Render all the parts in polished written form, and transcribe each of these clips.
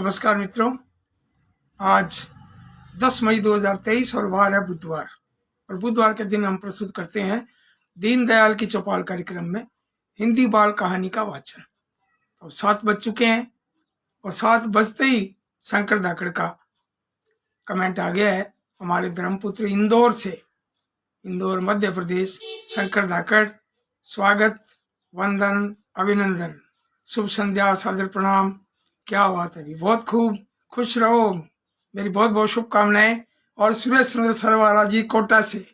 नमस्कार मित्रों, आज 10 मई 2023 और वार है बुधवार। और बुधवार के दिन हम प्रस्तुत करते हैं दीनदयाल की चौपाल कार्यक्रम में हिंदी बाल कहानी का वाचन। तो 7 बज चुके हैं और 7 बजते ही शंकर धाकड़ का कमेंट आ गया है हमारे धर्मपुत्र इंदौर से, इंदौर मध्य प्रदेश। शंकर धाकड़, स्वागत, वंदन, अभिनंदन, शुभ संध्या, सादर प्रणाम। क्या बात है, बहुत खूब, खुश रहो, मेरी बहुत बहुत शुभकामनाएं। और सुरेश चंद्र सरवारा जी कोटा से,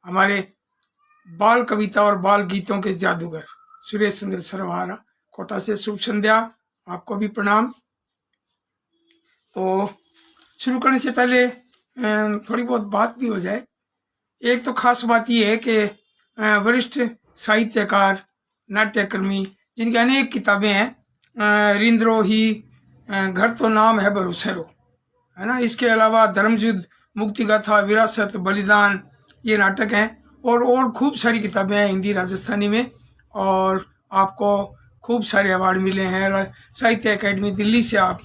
हमारे बाल कविता और बाल गीतों के जादूगर सुरेश चंद्र सरवारा कोटा से, शुभ संध्या, आपको भी प्रणाम। तो शुरू करने से पहले थोड़ी बहुत बात भी हो जाए। एक तो खास बात यह है कि वरिष्ठ साहित्यकार, नाट्यकर्मी, जिनकी अनेक किताबें हैं, रिंद्रोही, घर तो नाम है भरोसेरो, है ना। इसके अलावा धर्मयुद्ध, मुक्ति गाथा, विरासत, बलिदान, ये नाटक हैं। और खूब सारी किताबें हैं हिंदी राजस्थानी में। और आपको खूब सारे अवार्ड मिले हैं। साहित्य अकेडमी दिल्ली से आप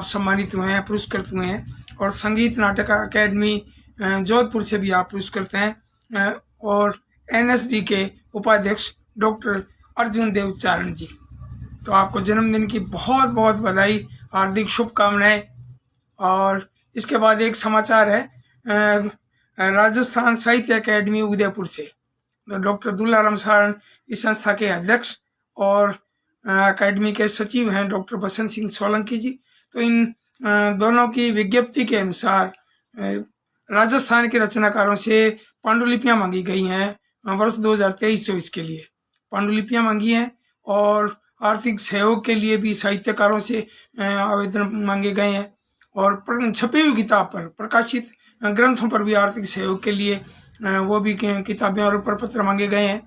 सम्मानित हुए हैं, पुरस्कृत हुए हैं। और संगीत नाटक अकेडमी जोधपुर से भी आप पुरस्कृत हैं। और NSD के उपाध्यक्ष डॉक्टर अर्जुन देवचारण जी, तो आपको जन्मदिन की बहुत बहुत बधाई, हार्दिक शुभकामनाएं। और इसके बाद एक समाचार है, राजस्थान साहित्य अकेडमी उदयपुर से तो डॉक्टर दुलाराम सारण इस संस्था के अध्यक्ष और अकेडमी के सचिव हैं डॉक्टर बसंत सिंह सोलंकी जी। तो इन दोनों की विज्ञप्ति के अनुसार राजस्थान के रचनाकारों से पांडुलिपियां मांगी गई हैं वर्ष 2023-24 के लिए। पांडुलिपियां मांगी हैं और आर्थिक सहयोग के लिए भी साहित्यकारों से आवेदन मांगे गए हैं। और छपी हुई किताब पर, प्रकाशित ग्रंथों पर भी आर्थिक सहयोग के लिए वो भी किताबें और प्रपत्र मांगे गए हैं।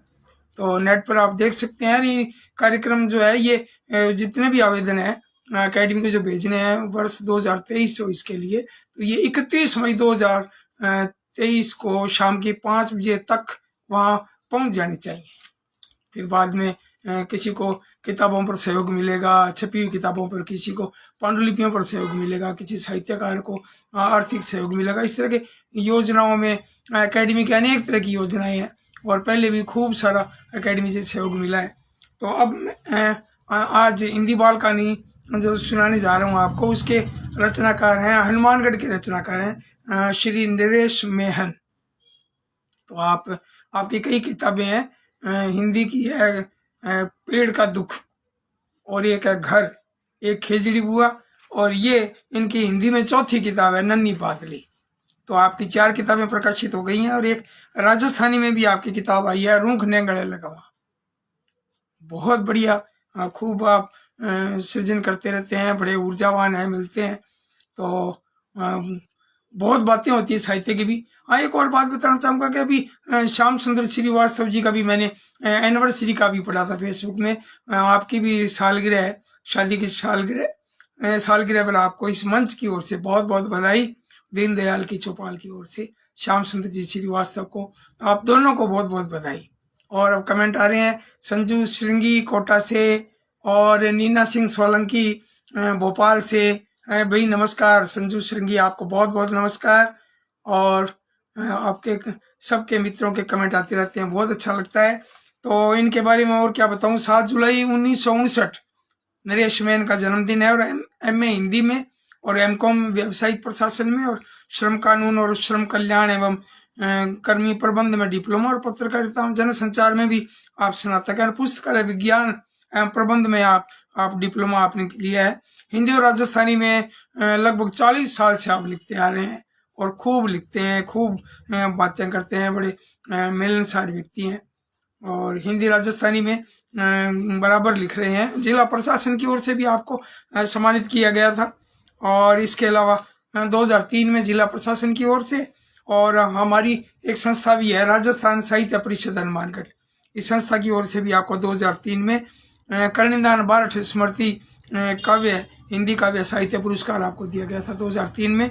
तो नेट पर आप देख सकते हैं। ये कार्यक्रम जो है, ये जितने भी आवेदन हैं अकेडमी को जो भेजने हैं वर्ष 2023-24 के लिए, तो ये 31 मई 2023 को शाम के 5 बजे तक वहाँ पहुँच जाने चाहिए। फिर बाद में किसी को किताबों पर सहयोग मिलेगा, छपी हुई किताबों पर, किसी को पांडुलिपियों पर सहयोग मिलेगा, किसी साहित्यकार को आर्थिक सहयोग मिलेगा। इस तरह के योजनाओं में एकेडमी की अनेक तरह की योजनाएं हैं और पहले भी खूब सारा एकेडमी से सहयोग मिला है। तो अब आज हिंदी बाल कहानी जो सुनाने जा रहा हूँ आपको, उसके रचनाकार हैं, हनुमानगढ़ के रचनाकार हैं श्री नरेश मेहन। तो आपकी कई किताबें हैं, हिंदी की है पेड़ का दुख, और एक है घर, एक खेजड़ी बुआ, और ये इनकी हिंदी में चौथी किताब है नन्ही पातली। तो आपकी 4 किताबें प्रकाशित हो गई हैं। और एक राजस्थानी में भी आपकी किताब आई है, रूख ने गले लगावा। बहुत बढ़िया, खूब आप सृजन करते रहते हैं, बड़े ऊर्जावान हैं, मिलते हैं। तो बहुत बातें होती है साहित्य की भी। हाँ, एक और बात बताना चाहूँगा कि अभी श्याम सुंदर श्रीवास्तव जी का भी मैंने एनिवर्सरी का भी पढ़ा था फेसबुक में। आपकी भी सालगिरह है, शादी की सालगिरह पर आपको इस मंच की ओर से बहुत बहुत बधाई। दीनदयाल की चौपाल की ओर से श्याम सुंदर जी श्रीवास्तव को, आप दोनों को बहुत बहुत बधाई। और अब कमेंट आ रहे हैं संजू श्रृंगी कोटा से और नीना सिंह सोलंकी भोपाल से। भाई नमस्कार संजू श्रृंगी, आपको बहुत बहुत नमस्कार। और आपके सबके मित्रों के कमेंट आते रहते हैं, बहुत अच्छा लगता है। तो इनके बारे में और क्या बताऊं। 7 जुलाई 1959 नरेश मेहन का जन्मदिन है। और MA हिंदी में और MCOM व्यावसायिक प्रशासन में और श्रम कानून और श्रम कल्याण एवं कर्मी प्रबंध में डिप्लोमा, और पत्रकारिता जनसंचार में भी आप स्नातक हैं। पुस्तकालय विज्ञान एवं प्रबंध में आप डिप्लोमा आपने लिया है। हिंदी और राजस्थानी में लगभग 40 साल से आप लिखते आ रहे हैं और खूब लिखते हैं, खूब बातें करते हैं, बड़े मिलनसार व्यक्ति हैं। और हिंदी राजस्थानी में बराबर लिख रहे हैं। जिला प्रशासन की ओर से भी आपको सम्मानित किया गया था। और इसके अलावा 2003 में जिला प्रशासन की ओर से, और हमारी एक संस्था भी है राजस्थान साहित्य परिषद हनुमानगढ़, इस संस्था की ओर से भी आपको 2003 में कर्णिदान बारठ स्मृति काव्य, हिंदी काव्य साहित्य पुरस्कार आपको दिया गया था 2003 में।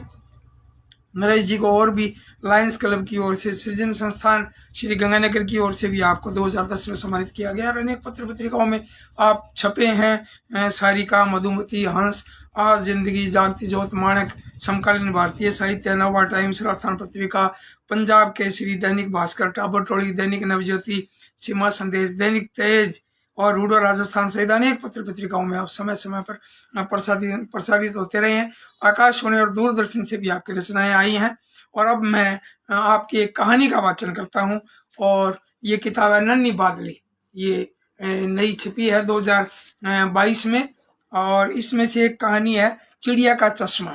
नरेश जी को और भी लायंस क्लब की ओर से, सृजन संस्थान श्री गंगानगर की ओर से भी आपको 2010 में सम्मानित किया गया। और अनेक पत्र पत्रिकाओं में आप छपे हैं, सारिका, मधुमती, हंस आज जिंदगी, जागती ज्योत, माणक, समकालीन भारतीय साहित्य, नवा टाइम्स, राजस्थान पत्रिका, पंजाब केसरी, दैनिक भास्कर, टाबर टोली, दैनिक नवज्योति, सीमा संदेश, दैनिक तेज और रूडो राजस्थान सहित अनेक पत्र पत्रिकाओं में आप समय समय पर प्रसारित होते रहे हैं। आकाशवाणी और दूरदर्शन से भी आपकी रचनाएं आई हैं। और अब मैं आपकी एक कहानी का वाचन करता हूं। और ये किताब है नन्ही बादली, ये नई छपी है 2022 में। और इसमें से एक कहानी है चिड़िया का चश्मा।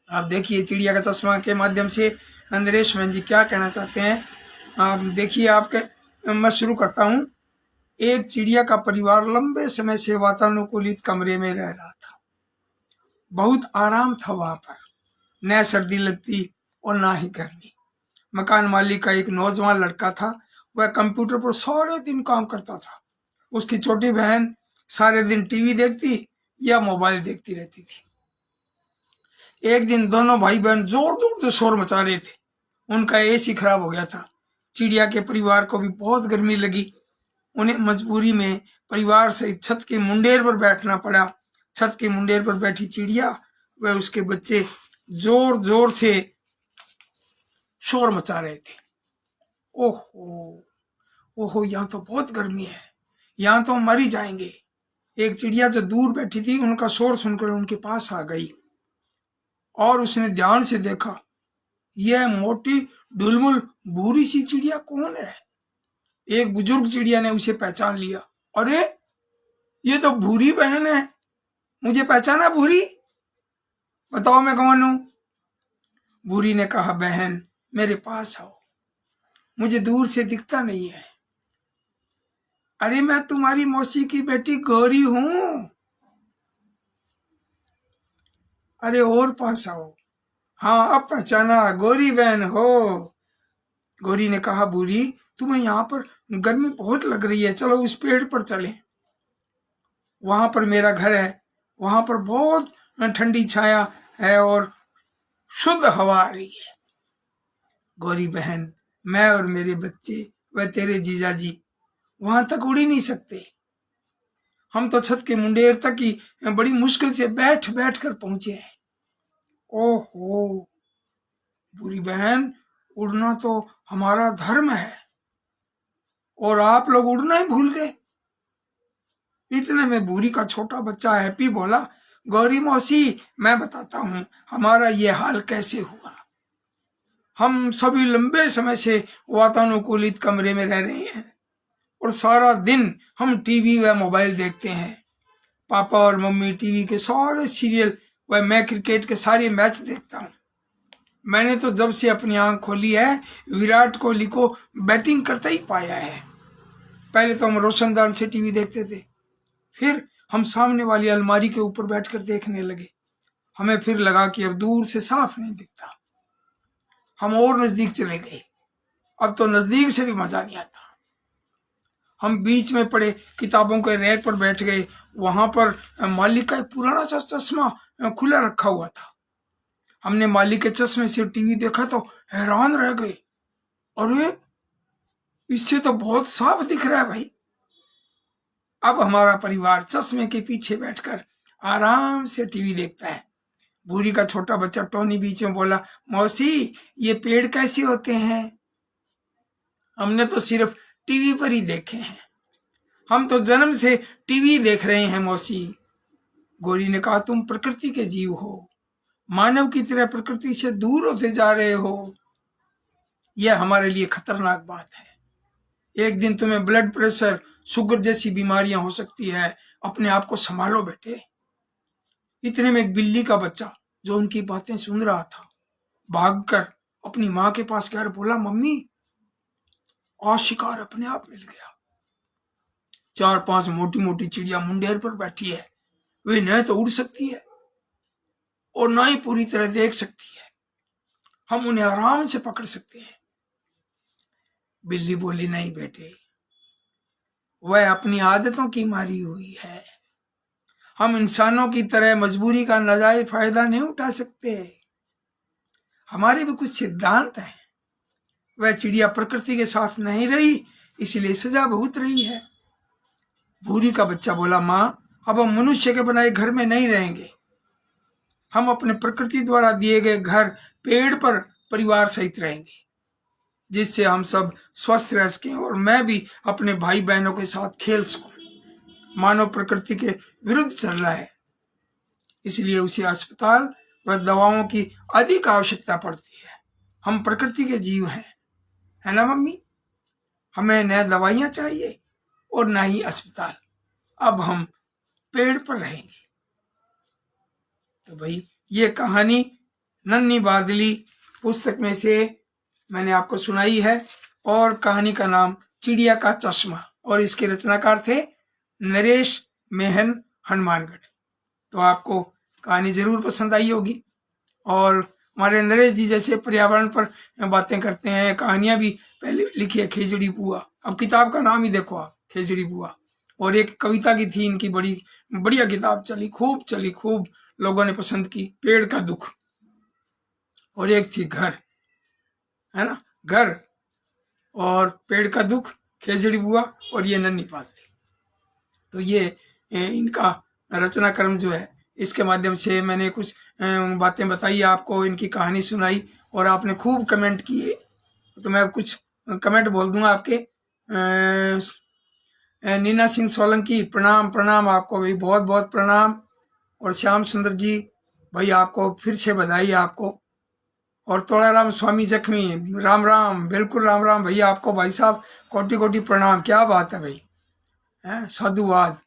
आप देखिए चिड़िया का चश्मा के माध्यम से नरेश मैन जी क्या कहना चाहते हैं। आप देखिए, आपके मैं शुरू करता हूँ। एक चिड़िया का परिवार लंबे समय से वातानुकूलित कमरे में रह रहा था। बहुत आराम था वहां पर, न सर्दी लगती और ना ही गर्मी। मकान मालिक का एक नौजवान लड़का था। वह कंप्यूटर पर सारे दिन काम करता था। उसकी छोटी बहन सारे दिन टीवी देखती या मोबाइल देखती रहती थी। एक दिन दोनों भाई बहन जोर जोर से शोर मचा रहे थे। उनका एसी खराब हो गया था। चिड़िया के परिवार को भी बहुत गर्मी लगी। उन्हें मजबूरी में परिवार सहित छत के मुंडेर पर बैठना पड़ा। छत के मुंडेर पर बैठी चिड़िया व उसके बच्चे जोर जोर से शोर मचा रहे थे। ओहो ओहो, यहाँ तो बहुत गर्मी है, यहाँ तो हम मर ही जाएंगे। एक चिड़िया जो दूर बैठी थी उनका शोर सुनकर उनके पास आ गई और उसने ध्यान से देखा। यह मोटी ढुलमुल भूरी सी चिड़िया कौन है? एक बुजुर्ग चिड़िया ने उसे पहचान लिया। अरे, ये तो भूरी बहन है। मुझे पहचाना भूरी? बताओ मैं कौन हूं? भूरी ने कहा, बहन मेरे पास आओ, मुझे दूर से दिखता नहीं है। अरे, मैं तुम्हारी मौसी की बेटी गौरी हूं। अरे, और पास आओ। हाँ, अब पहचाना, गौरी बहन हो। गौरी ने कहा, भूरी तुम्हें यहाँ पर गर्मी बहुत लग रही है, चलो उस पेड़ पर चलें। वहां पर मेरा घर है, वहां पर बहुत ठंडी छाया है और शुद्ध हवा आ रही है। गौरी बहन, मैं और मेरे बच्चे व तेरे जीजाजी वहां तक उड़ ही नहीं सकते। हम तो छत के मुंडेर तक ही बड़ी मुश्किल से बैठ बैठ कर पहुंचे हैं। ओहो बुरी बहन, उड़ना तो हमारा धर्म है और आप लोग उड़ना ही भूल गए। इतने में भूरी का छोटा बच्चा हैप्पी बोला, गौरी मौसी मैं बताता हूँ हमारा ये हाल कैसे हुआ। हम सभी लंबे समय से वातानुकूलित कमरे में रह रहे हैं और सारा दिन हम टीवी व मोबाइल देखते हैं। पापा और मम्मी टीवी के सारे सीरियल व मैं क्रिकेट के सारे मैच देखता हूँ। मैंने तो जब से अपनी आंख खोली है विराट कोहली को बैटिंग करता ही पाया है। पहले तो हम रोशनदान से टीवी देखते थे, फिर हम सामने वाली अलमारी के ऊपर बैठकर देखने लगे। हमें फिर लगा कि अब दूर से साफ नहीं दिखता। हम और नजदीक चले गए, अब तो नजदीक से भी मजा नहीं आता। हम बीच में पड़े किताबों के रैक पर बैठ गए। वहां पर मालिक का एक पुराना सा चश्मा खुला रखा हुआ था। हमने मालिक के चश्मे से टीवी देखा तो हैरान रह गए। अरे, इससे तो बहुत साफ दिख रहा है भाई। अब हमारा परिवार चश्मे के पीछे बैठकर आराम से टीवी देखता है। भूरी का छोटा बच्चा टोनी बीच में बोला, मौसी ये पेड़ कैसे होते हैं? हमने तो सिर्फ टीवी पर ही देखे हैं। हम तो जन्म से टीवी देख रहे हैं मौसी। गौरी ने कहा, तुम प्रकृति के जीव हो, मानव की तरह प्रकृति से दूर होते जा रहे हो। यह हमारे लिए खतरनाक बात है। एक दिन तुम्हें ब्लड प्रेशर, शुगर जैसी बीमारियां हो सकती है। अपने आप को संभालो बेटे। इतने में एक बिल्ली का बच्चा जो उनकी बातें सुन रहा था भागकर अपनी माँ के पास गया और बोला, मम्मी आज शिकार अपने आप मिल गया। 4-5 मोटी मोटी चिड़िया मुंडेर पर बैठी है। वे न तो उड़ सकती है और ना ही पूरी तरह देख सकती है। हम उन्हें आराम से पकड़ सकते हैं। बिल्ली बोली, नहीं बेटे, वह अपनी आदतों की मारी हुई है। हम इंसानों की तरह मजबूरी का नाजायज फायदा नहीं उठा सकते। हमारे भी कुछ सिद्धांत हैं। वह चिड़िया प्रकृति के साथ नहीं रही, इसलिए सजा भुगत रही है। भूरी का बच्चा बोला, माँ अब हम मनुष्य के बनाए घर में नहीं रहेंगे, हम अपने प्रकृति द्वारा दिए गए घर पेड़ पर परिवार सहित रहेंगे, जिससे हम सब स्वस्थ रह सकें और मैं भी अपने भाई बहनों के साथ खेल सकूं। मानव प्रकृति के विरुद्ध चल रहा है, इसलिए उसे अस्पताल व दवाओं की अधिक आवश्यकता पड़ती है। हम प्रकृति के जीव हैं, है ना मम्मी? हमें न दवाइयाँ चाहिए और न ही अस्पताल। अब हम पेड़ पर रहेंगे। तो भाई ये कहानी नन्ही बादली पुस्तक में से मैंने आपको सुनाई है, और कहानी का नाम चिड़िया का चश्मा, और इसके रचनाकार थे नरेश मेहन हनुमानगढ़। तो आपको कहानी जरूर पसंद आई होगी। और हमारे नरेश जी जैसे पर्यावरण पर बातें करते हैं, कहानियां भी पहले लिखी है खेजड़ी बुआ। अब किताब का नाम ही देखो आप, खेजड़ी बुआ। और एक कविता की थी इनकी, बड़ी बढ़िया किताब चली, खूब लोगों ने पसंद की, पेड़ का दुख। और एक थी घर, है ना, घर और पेड़ का दुख, खेजड़ी बुआ और ये नन्ही बादली। तो ये इनका रचना क्रम जो है, इसके माध्यम से मैंने कुछ बातें बताई आपको, इनकी कहानी सुनाई, और आपने खूब कमेंट किए। तो मैं अब कुछ कमेंट बोल दूंगा आपके। नीना सिंह सोलंकी, प्रणाम प्रणाम आपको भाई, बहुत बहुत प्रणाम। और श्याम सुंदर जी भाई, आपको फिर से बधाई आपको। और तोड़ाराम स्वामी जख्मी, राम राम, बिल्कुल राम राम भैया आपको, भाई साहब कोटि कोटि प्रणाम। क्या बात है भाई, हैं, साधुवाद,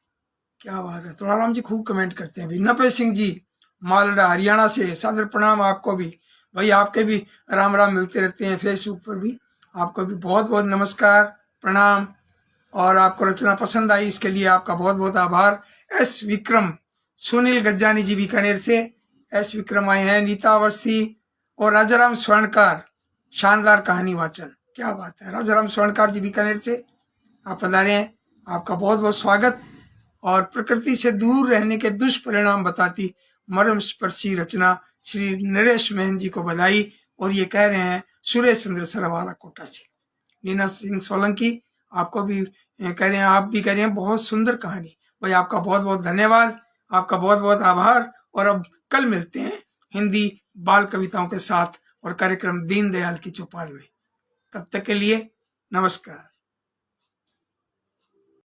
क्या बात है। तोड़ाराम जी खूब कमेंट करते हैं भाई। नपे सिंह जी मालड़ा हरियाणा से, सादर प्रणाम आपको भी भाई, आपके भी राम राम मिलते रहते हैं फेसबुक पर भी, आपको भी बहुत बहुत नमस्कार प्रणाम। और आपको रचना पसंद आई, इसके लिए आपका बहुत बहुत आभार। एस विक्रम, सुनील गज्जानी जी बीकानेर से एस विक्रम आए हैं। नीता अवस्थी और राजाराम स्वर्णकार, शानदार कहानी वाचन, क्या बात है। राजाराम स्वर्णकार जी बीकानेर से आप पधारे हैं, आपका बहुत बहुत स्वागत। और प्रकृति से दूर रहने के दुष्परिणाम बताती मर्म स्पर्शी रचना श्री नरेश मेहन जी को बधाई। और ये कह रहे हैं सुरेश चंद्र सरवाला कोटा से। नीना सिंह सोलंकी आपको भी कह रहे हैं, आप भी कह रहे हैं बहुत सुंदर कहानी भाई, आपका बहुत बहुत धन्यवाद, आपका बहुत बहुत आभार। और अब कल मिलते हैं हिंदी बाल कविताओं के साथ और कार्यक्रम दीनदयाल की चौपाल में। तब तक के लिए नमस्कार।